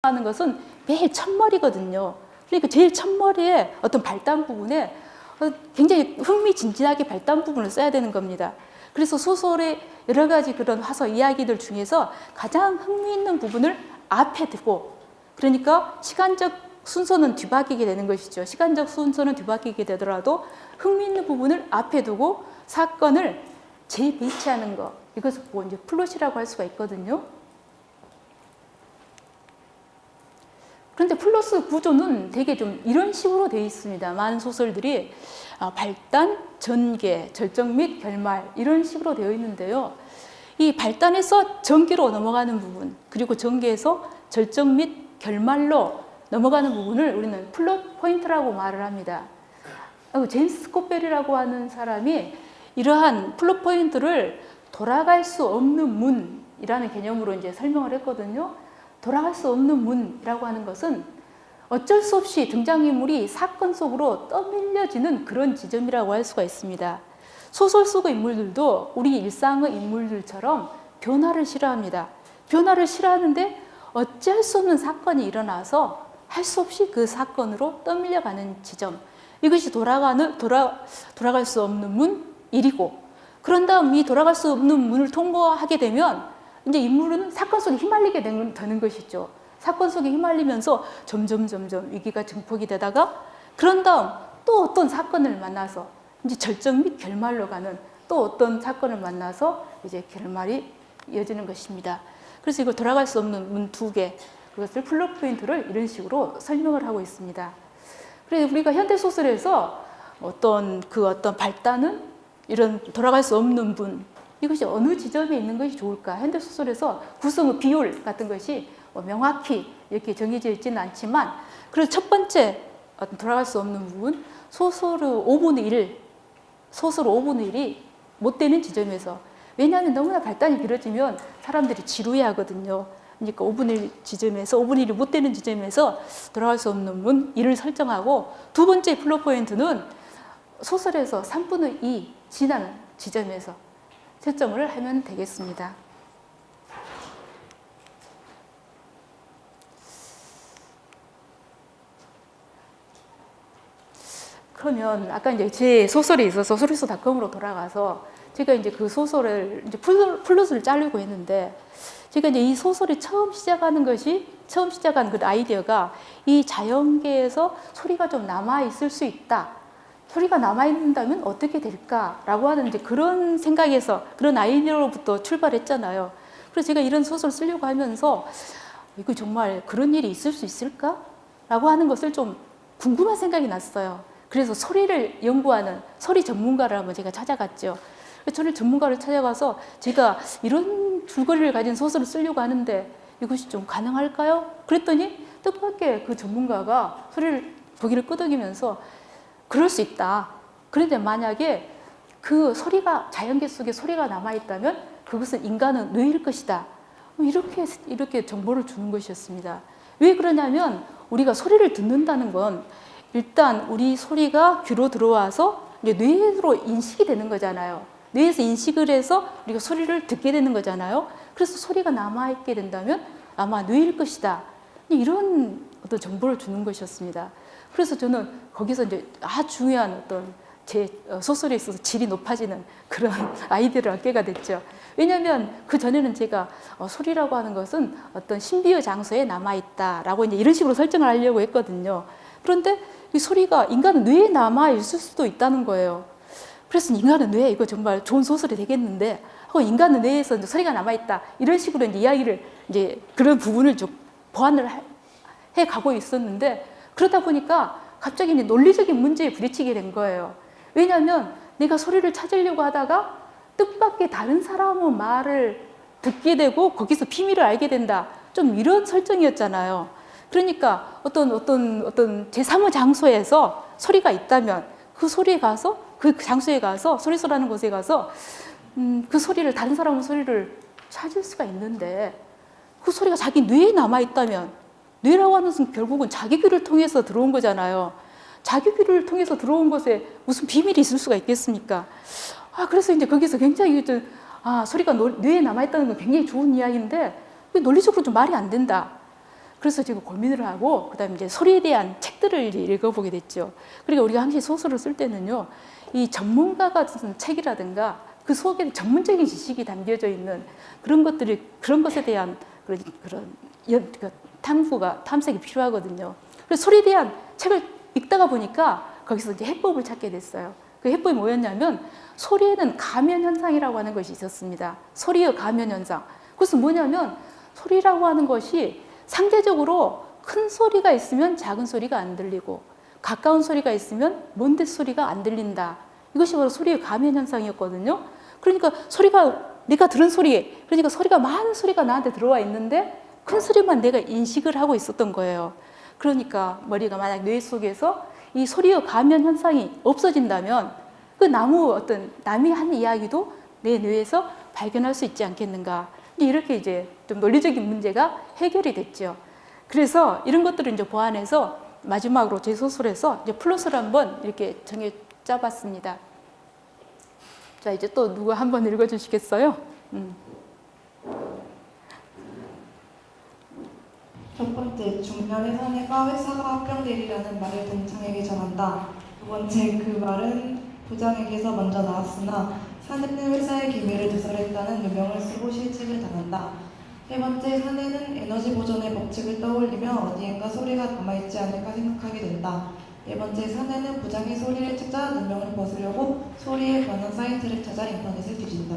하는 것은 매일 첫머리거든요. 그러니까 제일 첫머리에 어떤 발단 부분에 굉장히 흥미진진하게 발단 부분을 써야 되는 겁니다. 그래서 소설의 여러 가지 그런 화서 이야기들 중에서 가장 흥미있는 부분을 앞에 두고, 그러니까 시간적 순서는 뒤바뀌게 되는 것이죠. 시간적 순서는 뒤바뀌게 되더라도 흥미있는 부분을 앞에 두고 사건을 재배치하는 것, 이것을 보고 이제 플롯이라고 할 수가 있거든요. 그런데 플롯 구조는 되게 좀 이런 식으로 되어 있습니다. 많은 소설들이 발단, 전개, 절정 및 결말 이런 식으로 되어 있는데요. 이 발단에서 전개로 넘어가는 부분, 그리고 전개에서 절정 및 결말로 넘어가는 부분을 우리는 플롯 포인트라고 말을 합니다. 제임스 스콧벨이라고 하는 사람이 이러한 플롯 포인트를 돌아갈 수 없는 문이라는 개념으로 이제 설명을 했거든요. 돌아갈 수 없는 문이라고 하는 것은 어쩔 수 없이 등장인물이 사건 속으로 떠밀려지는 그런 지점이라고 할 수가 있습니다. 소설 속의 인물들도 우리 일상의 인물들처럼 변화를 싫어합니다. 변화를 싫어하는데 어찌할 수 없는 사건이 일어나서 할 수 없이 그 사건으로 떠밀려가는 지점, 이것이 돌아갈 수 없는 문 1이고, 그런 다음 이 돌아갈 수 없는 문을 통과하게 되면 이제 인물은 사건 속에 휘말리게 되는 것이죠. 사건 속에 휘말리면서 점점 위기가 증폭이 되다가, 그런 다음 또 어떤 사건을 만나서 이제 절정 및 결말로 가는 또 어떤 사건을 만나서 이제 결말이 이어지는 것입니다. 그래서 이걸 돌아갈 수 없는 문 2개, 그것을 플롯 포인트를 이런 식으로 설명을 하고 있습니다. 그래서 우리가 현대 소설에서 어떤 발단은 이런 돌아갈 수 없는 문, 이것이 어느 지점에 있는 것이 좋을까? 현대 소설에서 구성의 비율 같은 것이 명확히 이렇게 정해져 있지는 않지만, 그래서 첫 번째 돌아갈 수 없는 부분, 소설의 5분의 1이 못 되는 지점에서, 왜냐하면 너무나 발단이 길어지면 사람들이 지루해 하거든요. 그러니까 5분의 1이 못 되는 지점에서 돌아갈 수 없는 문 1을 설정하고, 두 번째 플롯 포인트는 소설에서 3분의 2 지나는 지점에서 설정을 하면 되겠습니다. 그러면 아까 이제 제 소설에 있어서 소리소닷컴으로 돌아가서 제가 이제 그 소설을 이제 플롯을 짜려고 했는데, 제가 이제 이 소설이 처음 시작한 그 아이디어가 이 자연계에서 소리가 좀 남아 있을 수 있다. 소리가 남아있는다면 어떻게 될까라고 하는 이제 그런 생각에서, 그런 아이디어로부터 출발했잖아요. 그래서 제가 이런 소설을 쓰려고 하면서 이거 정말 그런 일이 있을 수 있을까라고 하는 것을 좀 궁금한 생각이 났어요. 그래서 소리를 연구하는 소리 전문가를 한번 제가 찾아갔죠. 소리 전문가를 찾아가서 제가 이런 줄거리를 가진 소설을 쓰려고 하는데 이것이 좀 가능할까요? 그랬더니 뜻밖의 그 전문가가 고개를 끄덕이면서 그럴 수 있다. 그런데 만약에 그 소리가, 자연계 속에 소리가 남아있다면 그것은 인간의 뇌일 것이다. 이렇게 정보를 주는 것이었습니다. 왜 그러냐면 우리가 소리를 듣는다는 건 일단 우리 소리가 귀로 들어와서 이제 뇌로 인식이 되는 거잖아요. 뇌에서 인식을 해서 우리가 소리를 듣게 되는 거잖아요. 그래서 소리가 남아있게 된다면 아마 뇌일 것이다. 이런 어떤 정보를 주는 것이었습니다. 그래서 저는 거기서 이제 아주 중요한 어떤 제 소설에 있어서 질이 높아지는 그런 아이디어를 얻게가 됐죠. 왜냐하면 그 전에는 제가 소리라고 하는 것은 어떤 신비의 장소에 남아있다라고 이제 이런 식으로 설정을 하려고 했거든요. 그런데 이 소리가 인간의 뇌에 남아있을 수도 있다는 거예요. 그래서 인간의 뇌, 이거 정말 좋은 소설이 되겠는데 하고 인간의 뇌에서 이제 소리가 남아있다. 이런 식으로 이제 이야기를 이제 그런 부분을 좀 보완을 해 가고 있었는데, 그러다 보니까 갑자기 이제 논리적인 문제에 부딪히게 된 거예요. 왜냐하면 내가 소리를 찾으려고 하다가 뜻밖의 다른 사람의 말을 듣게 되고 거기서 비밀을 알게 된다. 좀 이런 설정이었잖아요. 그러니까 어떤 제3의 장소에서 소리가 있다면 그 소리에 가서, 그 장소에 가서, 소리소라는 곳에 가서 그 소리를, 다른 사람의 소리를 찾을 수가 있는데, 그 소리가 자기 뇌에 남아있다면, 뇌라고 하는 것은 결국은 자기 귀를 통해서 들어온 거잖아요. 자기 귀를 통해서 들어온 것에 무슨 비밀이 있을 수가 있겠습니까? 그래서 이제 거기서 굉장히 소리가 뇌에 남아있다는 건 굉장히 좋은 이야기인데 논리적으로 좀 말이 안 된다. 그래서 지금 고민을 하고 그다음에 이제 소리에 대한 책들을 이제 읽어보게 됐죠. 그러니까 우리가 항상 소설을 쓸 때는요, 이 전문가가 쓴 책이라든가 그 속에 전문적인 지식이 담겨져 있는 그런 것들이 그런 것에 대한 그 탐색이 필요하거든요. 그래서 소리에 대한 책을 읽다가 보니까 거기서 이제 해법을 찾게 됐어요. 그 해법이 뭐였냐면 소리에는 가면 현상이라고 하는 것이 있었습니다. 소리의 가면 현상. 그것은 뭐냐면 소리라고 하는 것이 상대적으로 큰 소리가 있으면 작은 소리가 안 들리고 가까운 소리가 있으면 먼 데 소리가 안 들린다. 이것이 바로 소리의 가면 현상이었거든요. 그러니까 소리가 내가 들은 소리, 그러니까 소리가 많은 소리가 나한테 들어와 있는데 큰 소리만 내가 인식을 하고 있었던 거예요. 그러니까 머리가 만약 뇌 속에서 이 소리의 가면 현상이 없어진다면 그 남이 한 이야기도 내 뇌에서 발견할 수 있지 않겠는가. 이렇게 이제 좀 논리적인 문제가 해결이 됐죠. 그래서 이런 것들을 이제 보완해서 마지막으로 제 소설에서 이제 플롯을 한번 이렇게 정해 짜봤습니다. 자, 이제 또 누가 한번 읽어주시겠어요? 첫 번째, 중년의 사내가 회사가 합병되리라는 말을 동창에게 전한다. 두 번째, 그 말은 부장에게서 먼저 나왔으나 사내는 회사의 기밀을 누설했다는 누명을 쓰고 실직을 당한다. 세 번째, 사내는 에너지 보존의 법칙을 떠올리며 어디엔가 소리가 남아있지 않을까 생각하게 된다. 네 번째, 사내는 부장의 소리를 찾아 누명을 벗으려고 소리에 관한 사이트를 찾아 인터넷을 뒤진다.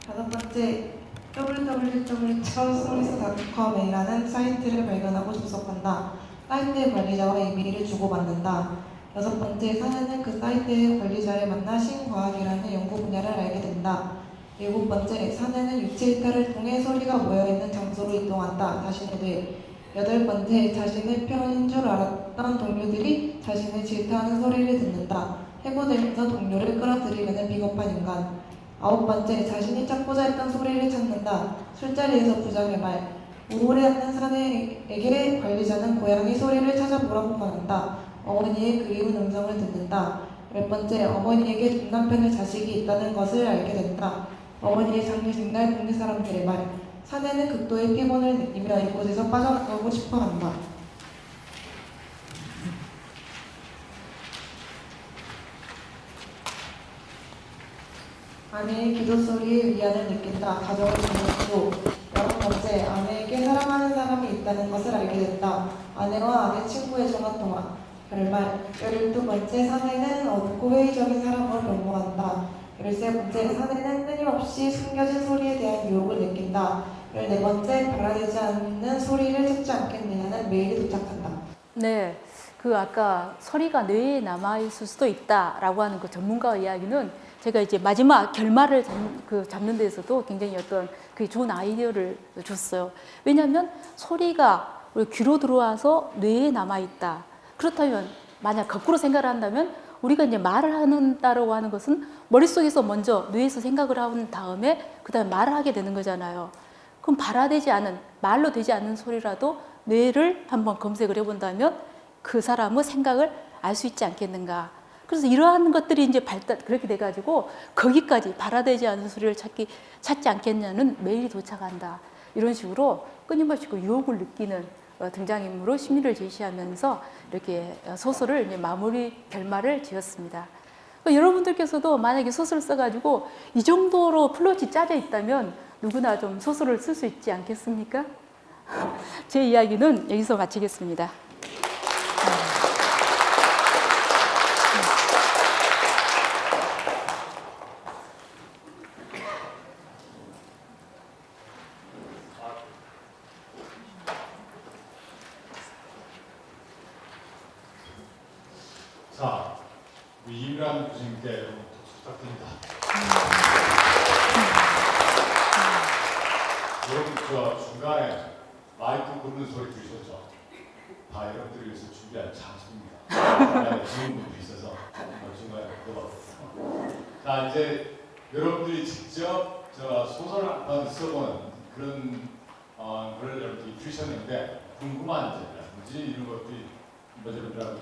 다섯 번째, www.소리소닷컴이라는 사이트를 발견하고 접속한다. 사이트의 관리자와 이메일을 주고받는다. 여섯 번째, 사내는 그 사이트의 관리자를 만나 신과학이라는 연구 분야를 알게 된다. 일곱 번째, 사내는 유체 이탈을 통해 소리가 모여있는 장소로 이동한다. 자신의 뇌. 여덟 번째, 자신의 편인 줄 알았던 동료들이 자신을 질타하는 소리를 듣는다. 해고되면서 동료를 끌어들이려는 비겁한 인간. 아홉 번째, 자신이 찾고자 했던 소리를 찾는다. 술자리에서 부장의 말. 우울해하는 사내에게 관리자는 고양이 소리를 찾아보라고 권한다. 어머니의 그리운 음성을 듣는다. 열 번째, 어머니에게 전 남편의 자식이 있다는 것을 알게 된다. 어머니의 장례식 날 동네 사람들의 말. 사내는 극도의 피곤을 느끼며 이곳에서 빠져나가고 싶어한다. 아내의 기도 소리에 위안을 느낀다. 가정을 지키고. 여섯 번째, 아내에게 사랑하는 사람이 있다는 것을 알게 된다. 아내와 아내 친구의 전화통화. 결말. 12번째, 사내는 어둡고 회의적인 사람을 연모한다. 13번째, 사내는 끊임없이 숨겨진 소리에 대한 유혹을 느낀다. 14번째, 발화되지 않는 소리를 찾지 않겠느냐는 메일이 도착한다. 네, 그 아까 소리가 뇌에 남아있을 수도 있다라고 하는 그 전문가 이야기는 제가 이제 마지막 결말을 잡는 데서도 굉장히 어떤 그 좋은 아이디어를 줬어요. 왜냐하면 소리가 우리 귀로 들어와서 뇌에 남아있다. 그렇다면 만약 거꾸로 생각을 한다면 우리가 이제 말을 한다고 하는 것은 머릿속에서 먼저 뇌에서 생각을 한 다음에 그다음에 말을 하게 되는 거잖아요. 그럼 발화되지 않은, 말로 되지 않는 소리라도 뇌를 한번 검색을 해본다면 그 사람의 생각을 알 수 있지 않겠는가. 그래서 이러한 것들이 이제 그렇게 돼가지고 거기까지 발화되지 않은 소리를 찾지 않겠냐는 메일이 도착한다. 이런 식으로 끊임없이 그 유혹을 느끼는 등장인물로 심리를 제시하면서 이렇게 소설을 이제 결말을 지었습니다. 여러분들께서도 만약에 소설을 써가지고 이 정도로 플롯이 짜져 있다면 누구나 좀 소설을 쓸 수 있지 않겠습니까? 제 이야기는 여기서 마치겠습니다. 자, 우리 이임란 교수님께 박수 부탁드립니다. 여러분, 저 중간에 마이크 꽂는 소리 들으셨죠? 다 여러분들을 위해서 준비한 장소입니다. 질문도 있어서 중간에 들어봤습니다. 자, 이제 여러분들이 직접 저 소설 한 번 써보는 그런 걸 여러분들이 들으셨는데 궁금한 점이라든지 이런 것들이 여러분들하고